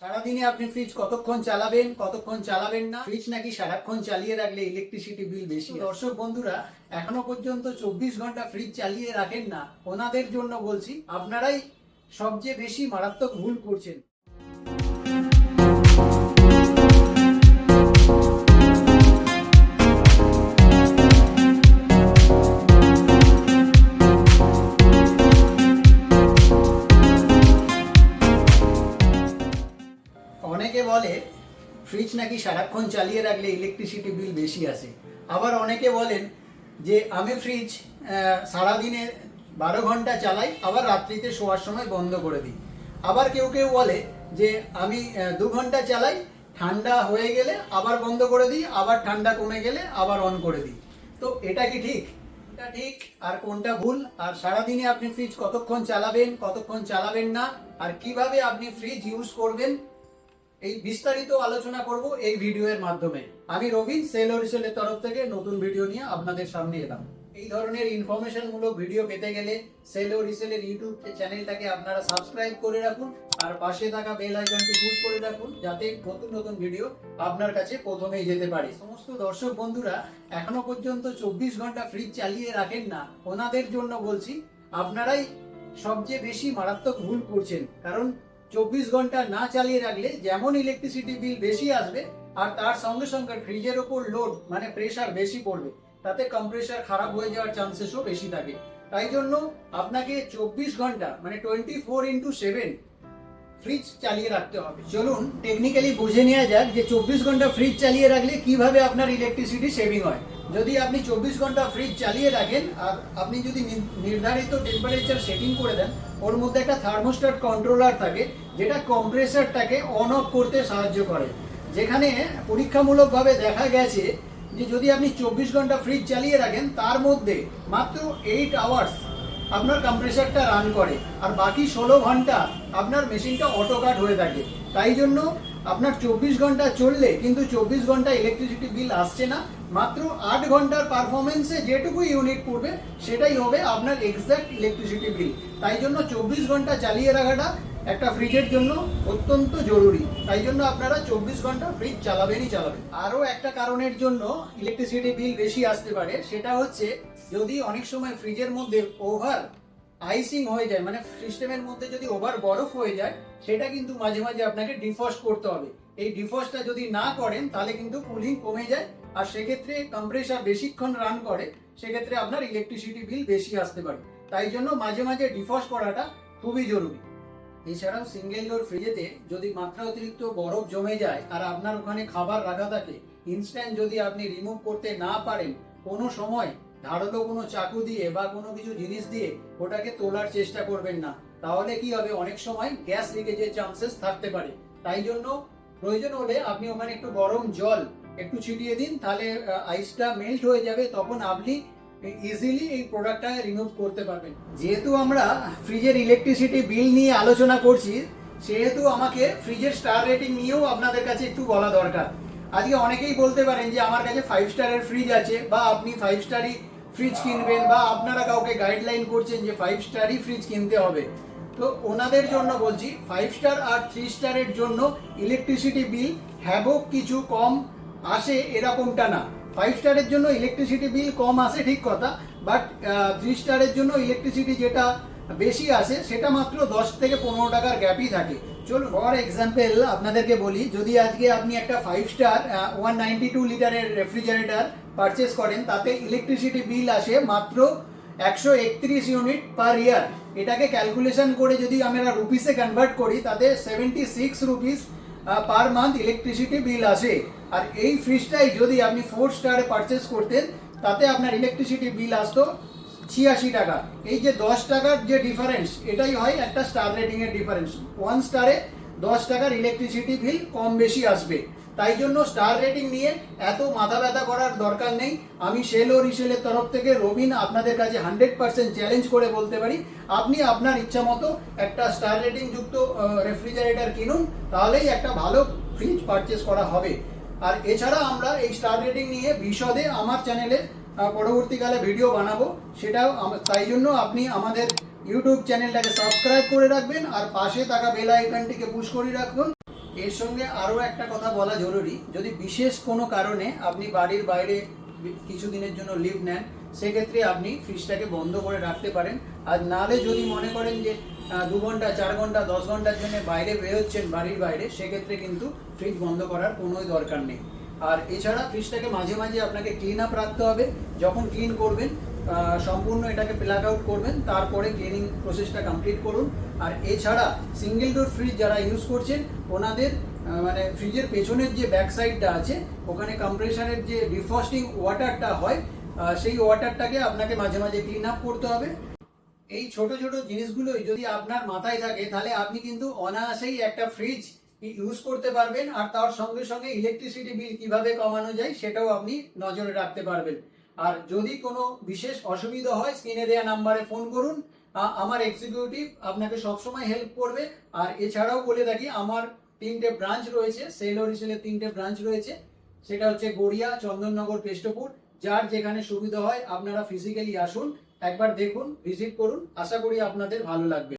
সারাদিনে আপনি ফ্রিজ কতক্ষণ চালাবেন না, ফ্রিজ নাকি সারাক্ষণ চালিয়ে রাখলে ইলেকট্রিসিটি বিল বেশি। দর্শক বন্ধুরা, এখনো পর্যন্ত 24 ঘন্টা ফ্রিজ চালিয়ে রাখেন না, ওনাদের জন্য বলছি আপনারাই সবচেয়ে বেশি মারাত্মক ভুল করছেন। অনেকে বলে ফ্রিজ নাকি সারাক্ষণ চালিয়ে রাখলে ইলেকট্রিসিটি বিল বেশি আসে। আবার অনেকে বলেন যে আমি ফ্রিজ সারাদিনে 12 ঘন্টা চালাই, আবার রাত্রিতে শোয়ার সময় বন্ধ করে দিই। আবার কেউ কেউ বলে যে আমি 2 ঘন্টা চালাই, ঠান্ডা হয়ে গেলে আবার বন্ধ করে দিই, আবার ঠান্ডা কমে গেলে আবার অন করে দিই। তো এটা কি ঠিক? এটা ঠিক আর কোনটা ভুল? আর সারাদিনে আপনি ফ্রিজ কতক্ষণ চালাবেন না, আর কিভাবে আপনি ফ্রিজ ইউজ করবেন, এই বিস্তারিত আলোচনা করব এই ভিডিওর মাধ্যমে। আমি রবিন, সেল ও রিসেলের তরফ থেকে নতুন ভিডিও নিয়ে আপনাদের সামনে এলাম। এই ধরনের ইনফরমেশন মূলক ভিডিও পেতে গেলে সেল ও রিসেলের ইউটিউব চ্যানেলটাকে আপনারা সাবস্ক্রাইব করে রাখুন, আর পাশে থাকা বেল আইকনটি পুশ করে রাখুন, যাতে নতুন নতুন ভিডিও আপনার কাছে প্রথমেই যেতে পারে। সমস্ত দর্শক বন্ধুরা এখনো পর্যন্ত 24 ঘন্টা ফ্রিজ চালিয়ে রাখেন না, ওনাদের জন্য বলছি আপনারাই সবচেয়ে বেশি মারাত্মক ভুল করছেন। কারণ 24 ঘন্টা না চালিয়ে রাখলে যেমন ইলেকট্রিসিটি বিল বেশি আসবে, আর তার সঙ্গে সঙ্গে ফ্রিজের ওপর লোড মানে প্রেসার বেশি পড়বে, তাতে কম্প্রেসার খারাপ হয়ে যাওয়ার চান্সেসও বেশি থাকে। তাই জন্য আপনাকে 24 ঘন্টা মানে 24x7 ফ্রিজ চালিয়ে রাখতে হবে। চলুন টেকনিক্যালি বুঝে নেওয়া যাক যে 24 ঘন্টা ফ্রিজ চালিয়ে রাখলে কিভাবে আপনার ইলেকট্রিসিটি সেভিং হয়। যদি আপনি 24 ঘন্টা ফ্রিজ চালিয়ে রাখেন, আর আপনি যদি নির্ধারিত টেম্পারেচার সেটিং করে দেন, ওর মধ্যে একটা থার্মোস্ট্যাট কন্ট্রোলার থাকে যেটা কম্প্রেসারটাকে অন অফ করতে সাহায্য করে। যেখানে পরীক্ষামূলকভাবে দেখা গেছে যে যদি আপনি 24 ঘন্টা ফ্রিজ চালিয়ে রাখেন, তার মধ্যে মাত্র 8 আওয়ার্স আপনার কম্প্রেসারটা রান করে, আর বাকি 16 ঘন্টা আপনার মেশিনটা অটো কাট হয়ে থাকে। তাই জন্য আপনার 24 ঘন্টা চললে কিন্তু 24 ঘন্টা ইলেকট্রিসিটি বিল আসছে না, মাত্র 8 ঘন্টার পারফরমেন্সে যেটুকু ইউনিট পড়বে সেটাই হবে আপনার এক্সাক্ট ইলেকট্রিসিটি বিল। তাই জন্য 24 ঘন্টা চালিয়ে রাখাটা একটা ফ্রিজের জন্য অত্যন্ত জরুরি। তাই জন্য আপনারা 24 ঘন্টা ফ্রিজ চালাবেন। আরও একটা কারণের জন্য ইলেকট্রিসিটি বিল বেশি আসতে পারে, সেটা হচ্ছে যদি অনেক সময় ফ্রিজের মধ্যে ওভার আইসিং হয়ে যায়, মানে সিস্টেমের মধ্যে যদি ওভার বরফ হয়ে যায়, সেটা কিন্তু মাঝে মাঝে আপনাকে ডিফ্রস্ট করতে হবে। এই ডিফ্রস্টটা যদি না করেন তাহলে কিন্তু কুলিং কমে যায়, আর সেক্ষেত্রে কম্প্রেসার বেশিক্ষণ রান করে, সেক্ষেত্রে আপনার ইলেকট্রিসিটি বিল বেশি আসতে পারে। তাই জন্য মাঝে মাঝে ডিফ্রস্ট করাটা খুবই জরুরি। এছাড়াও সিঙ্গেল ডোর ফ্রিজেতে যদি মাত্রা অতিরিক্ত বরফ জমে যায় আর আপনার ওখানে খাবার রাখা থাকে, ইনস্ট্যান্ট যদি আপনি রিমুভ করতে না পারেন, কোনো সময় ধারালো কোনো চাকু দিয়ে বা কোনো কিছু জিনিস দিয়ে ওটাকে তোলার চেষ্টা করবেন না। তাহলে কি হবে, অনেক সময় গ্যাস লিকেজের চান্সেস থাকতে পারে। তাই জন্য প্রয়োজন হলে আপনি ওখানে একটু গরম জল একটু ছিটিয়ে দিন, তাহলে আইসটা মেল্ট হয়ে যাবে, তখন আপনি ইজিলি এই প্রোডাক্টটা রিমুভ করতে পারবেন। যেহেতু আমরা ফ্রিজের ইলেকট্রিসিটি বিল নিয়ে আলোচনা করছি, সেহেতু আমাকে ফ্রিজের স্টার রেটিং নিয়েও আপনাদের কাছে একটু বলা দরকার। আজকে অনেকেই বলতে পারেন যে আমার কাছে 5 স্টারের ফ্রিজ আছে, বা আপনি 5 স্টারই ফ্রিজ কিনবেন, বা আপনারা কাউকে গাইডলাইন করছেন যে 5 স্টারই ফ্রিজ কিনতে হবে। তো ওনাদের জন্য বলছি, 5 স্টার আর 3 স্টারের জন্য ইলেকট্রিসিটি বিল হ্যাবক কিছু কম আসে এরকমটা না। 5 স্টারের জন্য ইলেকট্রিসিটি বিল কম আসে ঠিক কথা, বাট 3 স্টারের জন্য ইলেকট্রিসিটি যেটা বেশি আসে সেটা মাত্র 10 থেকে 15 টাকার গ্যাপই থাকে। চলুন ফর এক্সাম্পল আপনাদেরকে বলি, যদি আজকে আপনি একটা 5 স্টার 192 লিটারের রেফ্রিজারেটর পারচেস করেন, তাতে ইলেকট্রিসিটি বিল আসে মাত্র 131 ইউনিট পার ইয়ার। এটাকে ক্যালকুলেশন করে যদি আমরা রুপিসে কনভার্ট করি, তাতে 76 rupees per month electricity bill আসে। আর এই ফ্রিজটাই যদি আপনি 4 স্টারে পারচেস করতেন, তাতে আপনার ইলেকট্রিসিটি বিল আসতো 86 টাকা। এই যে 10 টাকার যে ডিফারেন্স, এটাই হয় একটা স্টার রেটিং এর ডিফারেন্স। 1 স্টারে 10 টাকার ইলেকট্রিসিটি বিল কম বেশি আসবে। তাই জন্য স্টার রেটিং নিয়ে এত মাথা ব্যথা করার দরকার নেই। আমি সেল ও রিসেলের তরফ থেকে রবিন আপনাদের কাছে 100% চ্যালেঞ্জ করে বলতে পারি, আপনি আপনার ইচ্ছা মতো একটা স্টার রেটিং যুক্ত রেফ্রিজারেটর কিনুন, তাহলেই একটা ভালো ফ্রিজ পারচেস করা হবে। আর এছাড়া আমরা এই স্টার রেটিং নিয়ে বিশদে আমার চ্যানেলে পরবর্তীকালে ভিডিও বানাবো, সেটাও তাই জন্য আপনি আমাদের ইউটিউব চ্যানেলটাকে সাবস্ক্রাইব করে রাখবেন, আর পাশে থাকা বেল আইকনটিকে পুশ করে রাখুন, এর সঙ্গে আরও একটা কথা বলা জরুরি, যদি বিশেষ কোনো কারণে আপনি বাড়ির বাইরে কিছুদিনের জন্য লিভ নেন, সেক্ষেত্রে আপনি ফ্রিজটাকে বন্ধ করে রাখতে পারেন। আর নাহলে যদি মনে করেন যে 2 ঘন্টা 4 ঘন্টা 10 ঘন্টার জন্য বাইরে বেরোচ্ছেন বাড়ির বাইরে, সেক্ষেত্রে কিন্তু ফ্রিজ বন্ধ করার কোনোই দরকার নেই। আর এছাড়া ফ্রিজটাকে মাঝে মাঝে আপনাকে ক্লিন আপ রাখতে হবে। যখন ক্লিন করবেন সম্পূর্ণ এটাকে প্লাগ আউট করবেন, তারপরে ক্লিনিং প্রসেসটা কমপ্লিট করুন। আর এছাড়া সিঙ্গেল ডোর ফ্রিজ যারা ইউজ করছেন, ওনাদের মানে ফ্রিজের পেছনের যে ব্যাক সাইডটা আছে, ওখানে কম্প্রেসারের যে ডিফ্রস্টিং ওয়াটারটা হয়, সেই ওয়াটারটাকে আপনাকে মাঝে মাঝে ক্লিন আপ করতে হবে। এই ছোট ছোট জিনিসগুলোই যদি আপনার মাথায় থাকে, তাহলে আপনি কিন্তু অনায়াসেই একটা ফ্রিজ ইউজ করতে পারবেন। আর তার সঙ্গে সঙ্গে ইলেকট্রিসিটি বিল কিভাবে কমানো যায় সেটাও আপনি নজরে রাখতে পারবেন। আর যদি কোনো বিশেষ অসুবিধা হয়, স্ক্রিনে দেওয়া নাম্বারে ফোন করুন, আমার এক্সিকিউটিভ আপনাকে সবসময় হেল্প করবে। আর এছাড়াও বলে থাকি, আমার 3টে ব্রাঞ্চ রয়েছে, সেল হরিসেলের 3টে ব্রাঞ্চ রয়েছে। সেটা হচ্ছে গড়িয়া, চন্দননগর, কেষ্টপুর। যার যেখানে সুবিধা হয় আপনারা ফিজিক্যালি আসুন, একবার দেখুন, ভিজিট করুন। আশা করি আপনাদের ভালো লাগবে।